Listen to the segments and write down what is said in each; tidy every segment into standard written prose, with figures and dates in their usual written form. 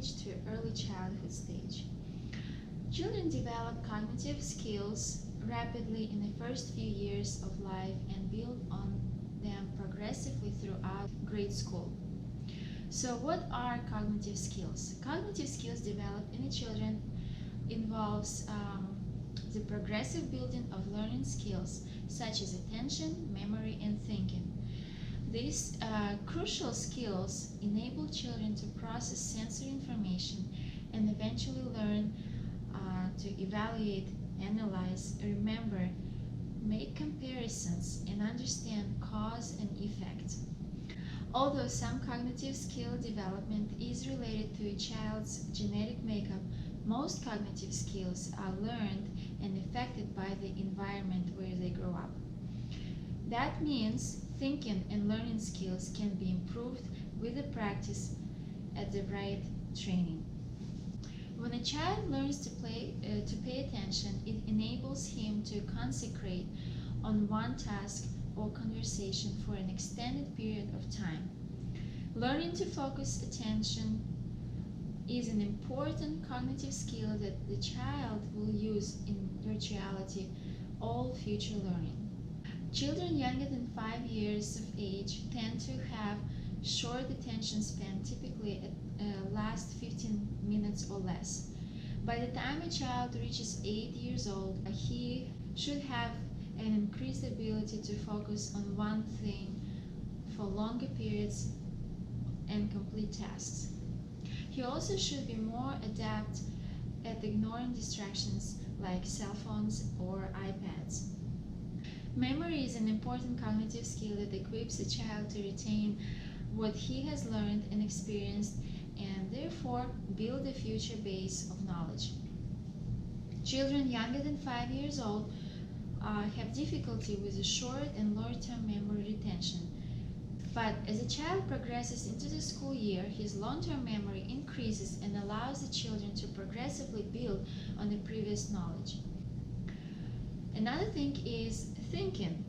stage to early childhood stage. Children develop cognitive skills rapidly in the first few years of life and build on them progressively throughout grade school. So what are cognitive skills? Cognitive skills developed in the children involves the progressive building of learning skills such as attention, memory, and thinking. These crucial skills enable children to process sensory information and eventually learn to evaluate, analyze, remember, make comparisons, and understand cause and effect. Although some cognitive skill development is related to a child's genetic makeup, most cognitive skills are learned and affected by the environment where they grow up. That means thinking and learning skills can be improved with the practice at the right training. When a child learns to pay attention, it enables him to concentrate on one task or conversation for an extended period of time. Learning to focus attention is an important cognitive skill that the child will use in virtuality all future learning. Children younger than 5 years of age tend to have short attention span, typically lasts 15 minutes or less. By the time a child reaches 8 years old, he should have an increased ability to focus on one thing for longer periods and complete tasks. He also should be more adept at ignoring distractions like cell phones or iPads. Memory is an important cognitive skill that equips a child to retain what he has learned and experienced and therefore build a future base of knowledge. Children younger than 5 years old have difficulty with the short and long-term memory retention. But as a child progresses into the school year, his long-term memory increases and allows the children to progressively build on the previous knowledge. Another thing is thinking.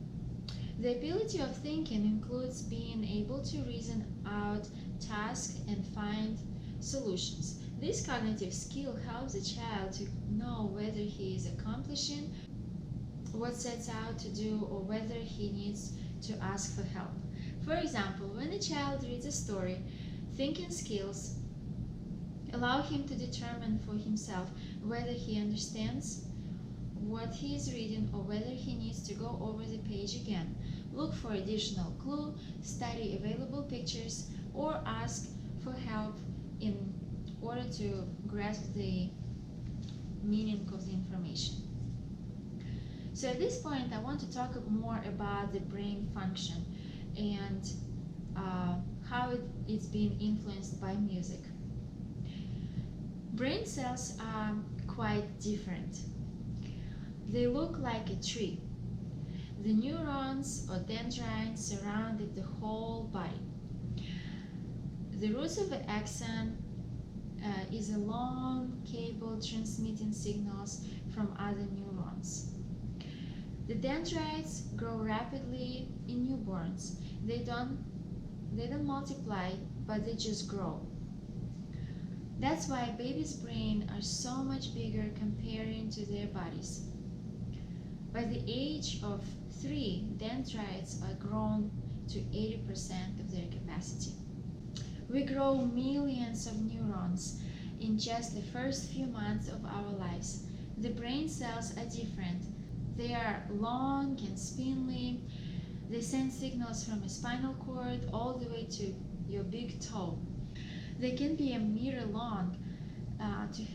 The ability of thinking includes being able to reason out tasks and find solutions. This cognitive skill helps a child to know whether he is accomplishing what sets out to do or whether he needs to ask for help. For example, when a child reads a story, thinking skills allow him to determine for himself whether he understands what he is reading or whether he needs to go over the page again, look for additional clue, study available pictures, or ask for help in order to grasp the meaning of the information. So at this point, I want to talk more about the brain function and how it's being influenced by music. Brain cells are quite different. They look like a tree. The neurons or dendrites surrounded the whole body. The roots of the axon is a long cable transmitting signals from other neurons. The dendrites grow rapidly in newborns. They don't multiply, but they just grow. That's why babies' brains are so much bigger comparing to their bodies. By the age of 3, dendrites are grown to 80% of their capacity. We grow millions of neurons in just the first few months of our lives. The brain cells are different. They are long and spindly. They send signals from a spinal cord all the way to your big toe. They can be a meter long.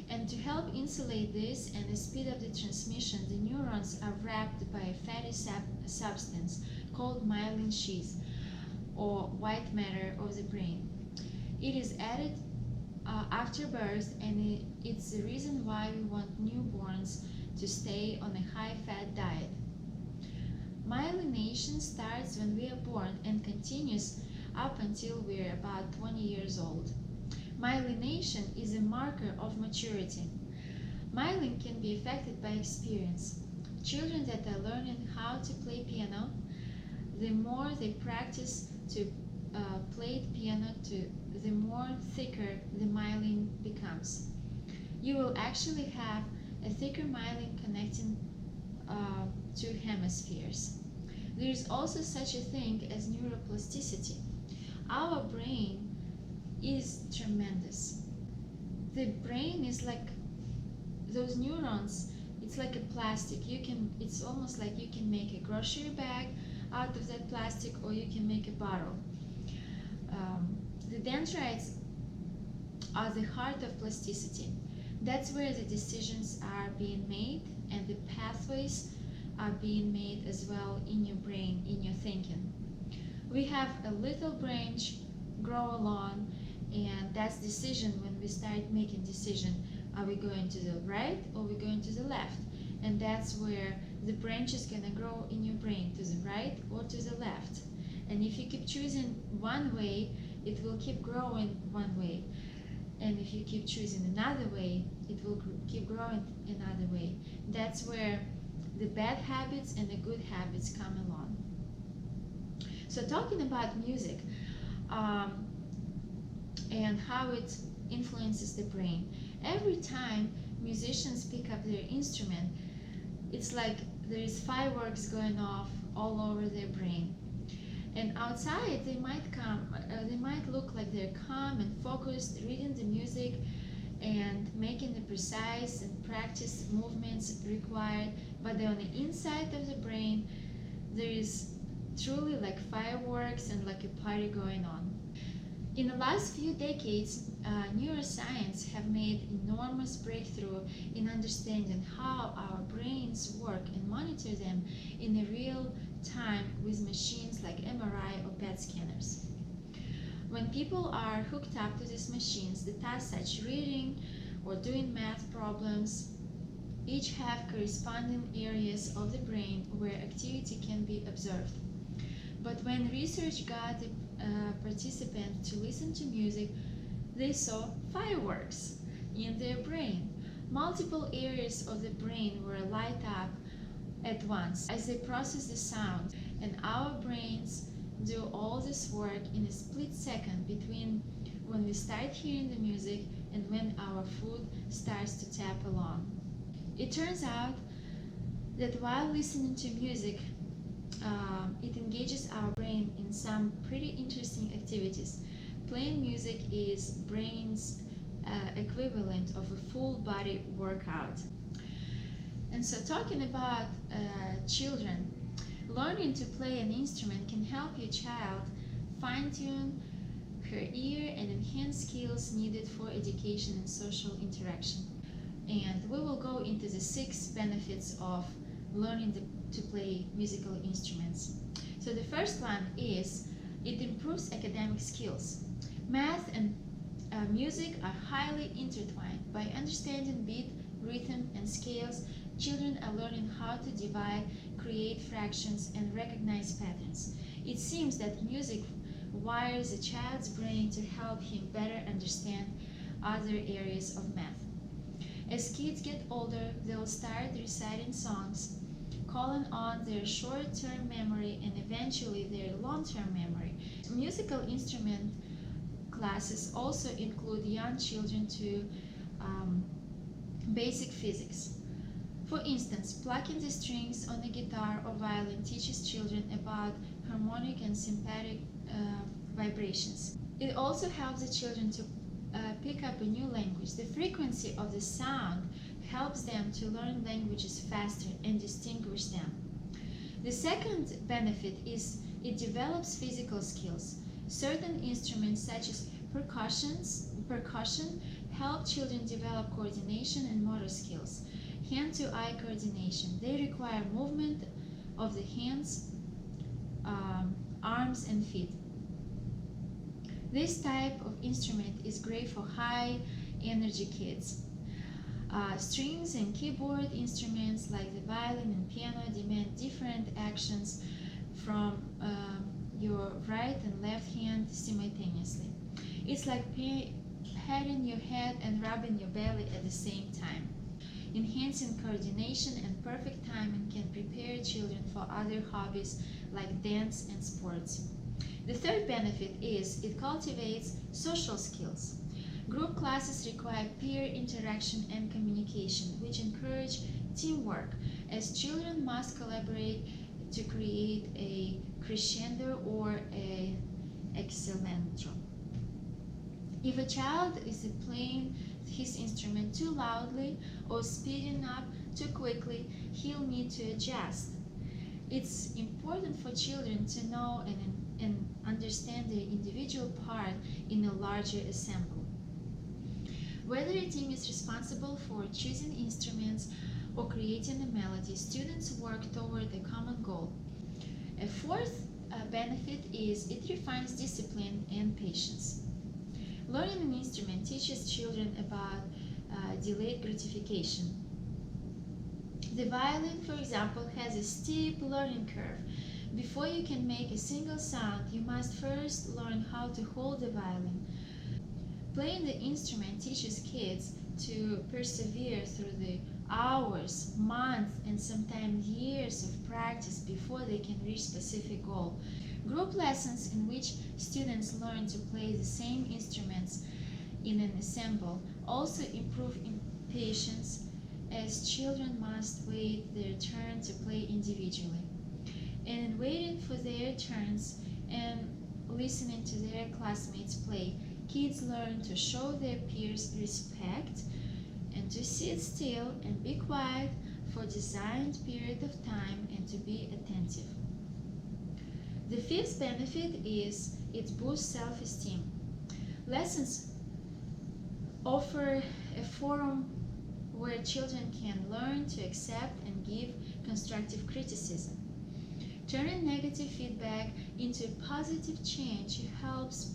And to help insulate this and the speed of the transmission, the neurons are wrapped by a fatty substance called myelin sheath, or white matter of the brain. It is added after birth, and it's the reason why we want newborns to stay on a high-fat diet. Myelination starts when we are born and continues up until we're about 20 years old. Myelination is a marker of maturity. Myelin can be affected by experience. Children that are learning how to play piano, the more they practice to play piano, the more thicker the myelin becomes. you will actually have a thicker myelin connecting two hemispheres. There is also such a thing as neuroplasticity. Our brain is tremendous. The brain is like those neurons. It's like a plastic. It's almost like you can make a grocery bag out of that plastic, or you can make a bottle. The dendrites are the heart of plasticity. That's where the decisions are being made, and the pathways are being made as well in your brain, in your thinking. We have a little branch grow along, and that's decision. When we start making decision, are we going to the right or are we going to the left? And that's where the branch is going to grow in your brain, to the right or to the left. And if you keep choosing one way, it will keep growing one way. And if you keep choosing another way, it will keep growing another way. That's where the bad habits and the good habits come along. So talking about music and how it influences the brain. Every time musicians pick up their instrument, it's like there is fireworks going off all over their brain. And outside, they might look like they're calm and focused, reading the music and making the precise and practiced movements required. But on the inside of the brain, there is truly like fireworks and like a party going on. In the last few decades, neuroscience have made enormous breakthrough in understanding how our brains work and monitor them in a real time with machines like MRI or PET scanners. When people are hooked up to these machines, the tasks such as reading or doing math problems each have corresponding areas of the brain where activity can be observed. But when research got the participants to listen to music, they saw fireworks in their brain. Multiple areas of the brain were light up at once as they process the sound, and our brains do all this work in a split second between when we start hearing the music and when our foot starts to tap along. It turns out that while listening to music, it engages our brain in some pretty interesting activities. Playing music is brain's equivalent of a full body workout. And so talking about children, learning to play an instrument can help your child fine-tune her ear and enhance skills needed for education and social interaction. And we will go into the 6 benefits of learning to play musical instruments. So the first one is it improves academic skills. Math and music are highly intertwined. By understanding beat, rhythm, and scales, children are learning how to divide, create fractions, and recognize patterns. It seems that music wires a child's brain to help him better understand other areas of math. As kids get older, they'll start reciting songs, calling on their short-term memory and eventually their long-term memory. Musical instrument classes also include young children to basic physics. For instance, plucking the strings on a guitar or violin teaches children about harmonic and sympathetic vibrations. It also helps the children to pick up a new language. The frequency of the sound helps them to learn languages faster and distinguish them. The second benefit is it develops physical skills. Certain instruments such as percussion help children develop coordination and motor skills. Hand-to-eye coordination. They require movement of the hands, arms, and feet. This type of instrument is great for high-energy kids. Strings and keyboard instruments like the violin and piano demand different actions from your right and left hand simultaneously. It's like patting your head and rubbing your belly at the same time. Enhancing coordination and perfect timing can prepare children for other hobbies like dance and sports. The third benefit is it cultivates social skills. Group classes require peer interaction and communication, which encourage teamwork, as children must collaborate to create a crescendo or a excellentro. If a child is playing his instrument too loudly or speeding up too quickly, he'll need to adjust. It's important for children to know and understand their individual part in a larger ensemble. Whether a team is responsible for choosing instruments or creating a melody, students work toward a common goal. A fourth benefit is it refines discipline and patience. Learning an instrument teaches children about delayed gratification. The violin, for example, has a steep learning curve. Before you can make a single sound, you must first learn how to hold the violin. Playing the instrument teaches kids to persevere through the hours, months, and sometimes years of practice before they can reach a specific goal. Group lessons in which students learn to play the same instruments in an ensemble also improve patience, as children must wait their turn to play individually. And in waiting for their turns and listening to their classmates play, kids learn to show their peers respect and to sit still and be quiet for a designed period of time and to be attentive. The fifth benefit is it boosts self-esteem. Lessons offer a forum where children can learn to accept and give constructive criticism. Turning negative feedback into positive change helps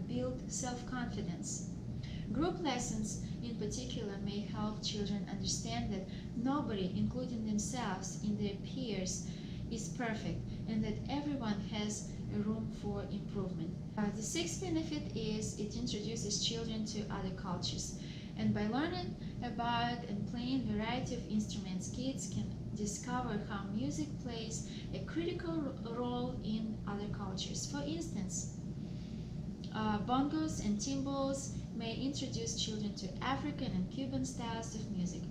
build self-confidence. Group lessons, in particular, may help children understand that nobody, including themselves and their peers, is perfect and that everyone has a room for improvement. The sixth benefit is it introduces children to other cultures. And by learning about and playing a variety of instruments, kids can discover how music plays a critical role in other cultures. For instance, bongos and timbales may introduce children to African and Cuban styles of music.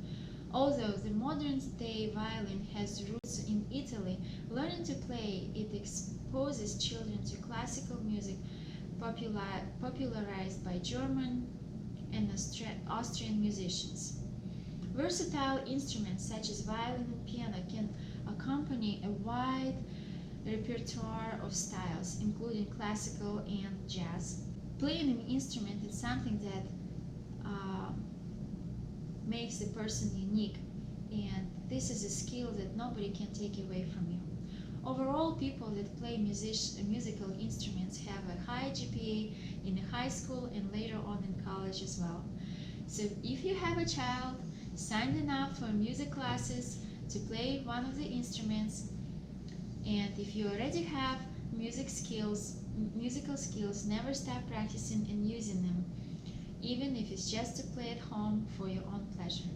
Although the modern-day violin has roots in Italy, learning to play it exposes children to classical music popularized by German and Austrian musicians. Versatile instruments such as violin and piano can accompany a wide repertoire of styles, including classical and jazz. Playing an instrument is something that makes a person unique, and this is a skill that nobody can take away from you. Overall, people that play musical instruments have a high GPA in high school and later on in college as well. So if you have a child, sign them up for music classes to play one of the instruments, and if you already have musical skills, never stop practicing and using them, even if it's just to play at home for your own pleasure.